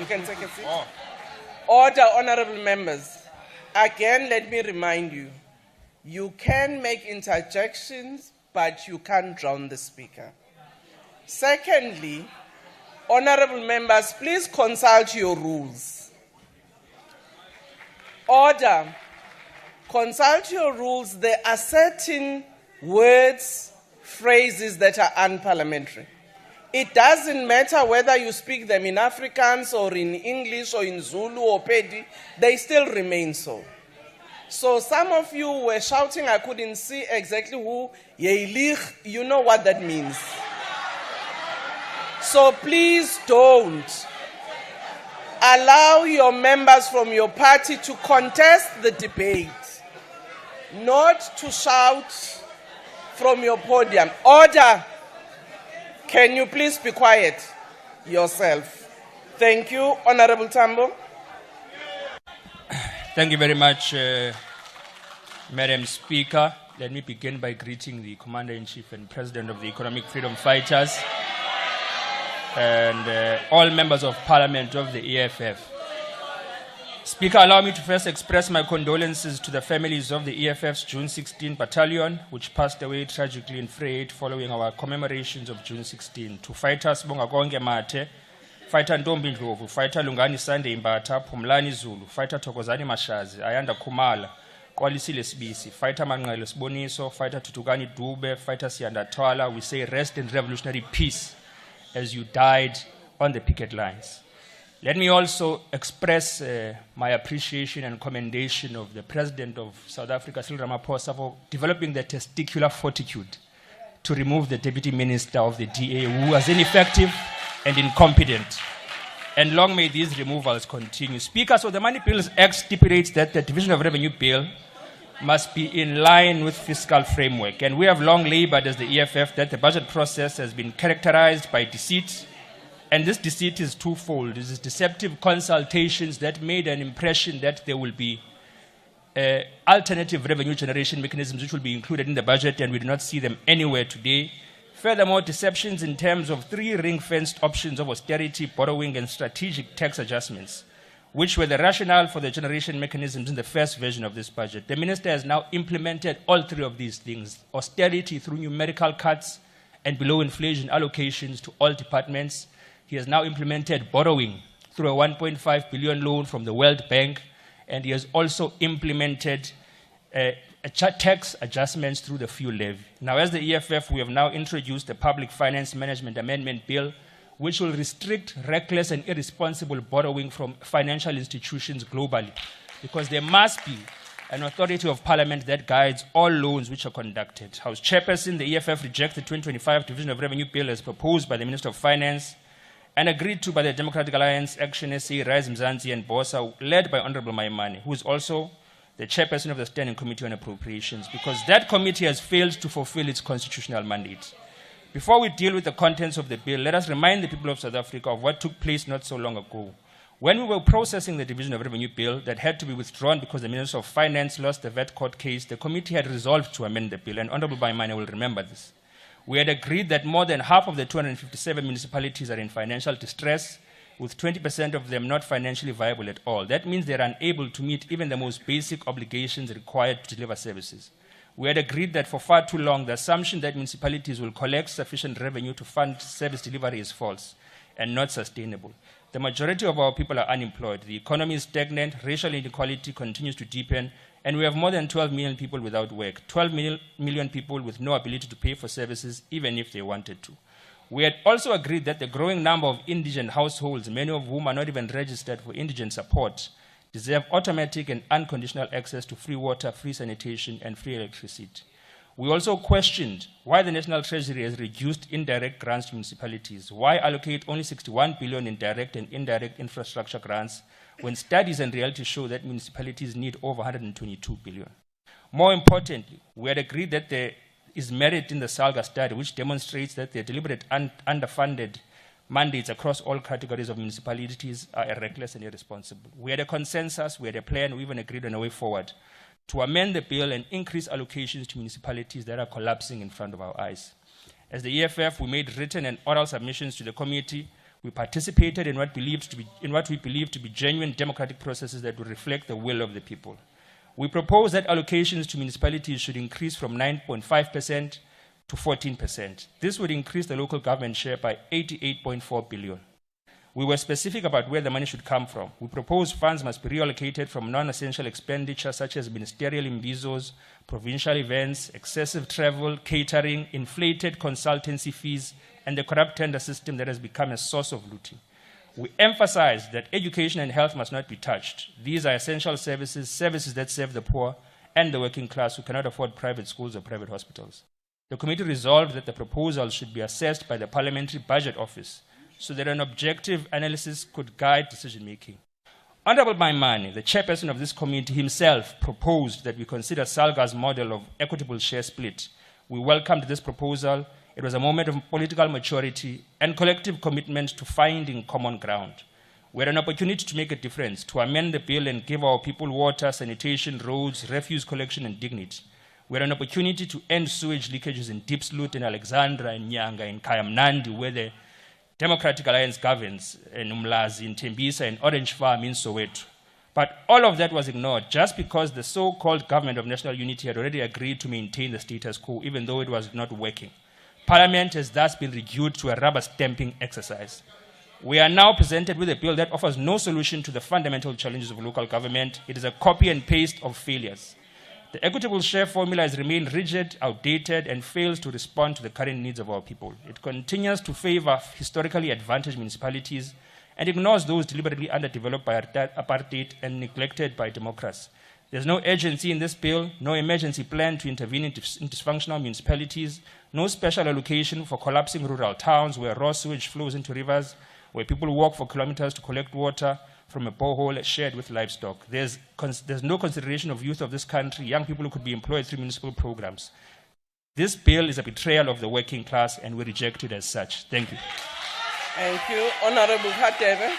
can take a seat. Order, honorable members. Again, let me remind you, you can make interjections, but you can't drown the speaker. Secondly, honorable members, please consult your rules. Order. Consult your rules. There are certain words, phrases that are unparliamentary. It doesn't matter whether you speak them in Afrikaans or in English or in Zulu or Pedi, they still remain so. So some of you were shouting, I couldn't see exactly who, you know what that means. So please don't allow your members from your party to contest the debate, not to shout from your podium. Order. Can you please be quiet yourself? Thank you, Honorable Thambo. Thank you very much, Madam Speaker. Let me begin by greeting the Commander-in-Chief and President of the Economic Freedom Fighters and all members of Parliament of the EFF. Speaker, allow me to first express my condolences to the families of the EFF's June 16 battalion, which passed away tragically in Vryheid following our commemorations of June 16. To fighters Bongakonge Mate, fighter Ntombi Ndlovu, fighter Lungani Sunday Mbata, Phumlani Zulu, fighter Thokozani Mashazi, Ayanda Khumalo, Kwalisile Sibisi, fighter Manqele Siboniso, fighter Tutukani Dube, fighter Siyanda Thwala, we say rest in revolutionary peace as you died on the picket lines. Let me also express my appreciation and commendation of the President of South Africa, Cyril Ramaphosa, for developing the testicular fortitude to remove the Deputy Minister of the DA, who was ineffective and incompetent. And long may these removals continue. Speaker, so the Money Bills Act stipulates that the Division of Revenue Bill must be in line with fiscal framework. And we have long labored as the EFF that the budget process has been characterized by deceit. And this deceit is twofold. This is deceptive consultations that made an impression that there will be alternative revenue generation mechanisms which will be included in the budget, and we do not see them anywhere today. Furthermore, deceptions in terms of three ring-fenced options of austerity, borrowing, and strategic tax adjustments, which were the rationale for the generation mechanisms in the first version of this budget. The minister has now implemented all three of these things: austerity through numerical cuts and below inflation allocations to all departments. He has now implemented borrowing through a 1.5 billion loan from the World Bank, and he has also implemented tax adjustments through the fuel levy. Now, as the EFF, we have now introduced the Public Finance Management Amendment Bill, which will restrict reckless and irresponsible borrowing from financial institutions globally, because there must be an authority of parliament that guides all loans which are conducted. House Chairperson, the EFF rejects the 2025 Division of Revenue Bill as proposed by the Minister of Finance and agreed to by the Democratic Alliance, Action SA, Rise Mzansi, and BOSA, led by Honorable Maimane, who is also the chairperson of the Standing Committee on Appropriations, because that committee has failed to fulfill its constitutional mandate. Before we deal with the contents of the bill, let us remind the people of South Africa of what took place not so long ago. When we were processing the Division of Revenue Bill that had to be withdrawn because the Minister of Finance lost the VAT court case, the committee had resolved to amend the bill, and Honorable Maimane will remember this. We had agreed that more than half of the 257 municipalities are in financial distress, with 20% of them not financially viable at all. That means they're unable to meet even the most basic obligations required to deliver services. We had agreed that for far too long, the assumption that municipalities will collect sufficient revenue to fund service delivery is false and not sustainable. The majority of our people are unemployed. The economy is stagnant, racial inequality continues to deepen, and we have more than 12 million people without work, 12 million people with no ability to pay for services, even if they wanted to. We had also agreed that the growing number of indigent households, many of whom are not even registered for indigent support, deserve automatic and unconditional access to free water, free sanitation, and free electricity. We also questioned why the National Treasury has reduced indirect grants to municipalities. Why allocate only 61 billion in direct and indirect infrastructure grants when studies and reality show that municipalities need over 122 billion? More importantly, we had agreed that there is merit in the SALGA study, which demonstrates that the deliberate underfunded mandates across all categories of municipalities are reckless and irresponsible. We had a consensus, we had a plan, we even agreed on a way forward to amend the bill and increase allocations to municipalities that are collapsing in front of our eyes. As the EFF, we made written and oral submissions to the committee. We participated in what we believed to be genuine democratic processes that would reflect the will of the people. We proposed that allocations to municipalities should increase from 9.5% to 14%. This would increase the local government share by 88.4 billion. We were specific about where the money should come from. We proposed funds must be reallocated from non-essential expenditure such as ministerial imbizos, provincial events, excessive travel, catering, inflated consultancy fees, and the corrupt tender system that has become a source of looting. We emphasized that education and health must not be touched. These are essential services, services that serve the poor and the working class who cannot afford private schools or private hospitals. The committee resolved that the proposal should be assessed by the Parliamentary Budget Office so that an objective analysis could guide decision-making. Honorable Maimane, the chairperson of this committee himself, proposed that we consider Salga's model of equitable share split. We welcomed this proposal. It was a moment of political maturity and collective commitment to finding common ground. We had an opportunity to make a difference, to amend the bill and give our people water, sanitation, roads, refuse collection, and dignity. We had an opportunity to end sewage leakages in Diepsloot, in Alexandra, in Nyanga, in Kayamnandi, where the Democratic Alliance governs, in Umlazi, in Tembisa, in Orange Farm, in Soweto. But all of that was ignored just because the so-called government of national unity had already agreed to maintain the status quo, even though it was not working. Parliament has thus been reduced to a rubber stamping exercise. We are now presented with a bill that offers no solution to the fundamental challenges of local government. It is a copy and paste of failures. The equitable share formula has remained rigid, outdated, and fails to respond to the current needs of our people. It continues to favor historically advantaged municipalities and ignores those deliberately underdeveloped by apartheid and neglected by democracy. There's no urgency in this bill, no emergency plan to intervene in dysfunctional municipalities, no special allocation for collapsing rural towns where raw sewage flows into rivers, where people walk for kilometers to collect water from a borehole shared with livestock. There's no consideration of youth of this country, young people who could be employed through municipal programs. This bill is a betrayal of the working class, and we reject it as such. Thank you. Thank you. Honorable Hadebe.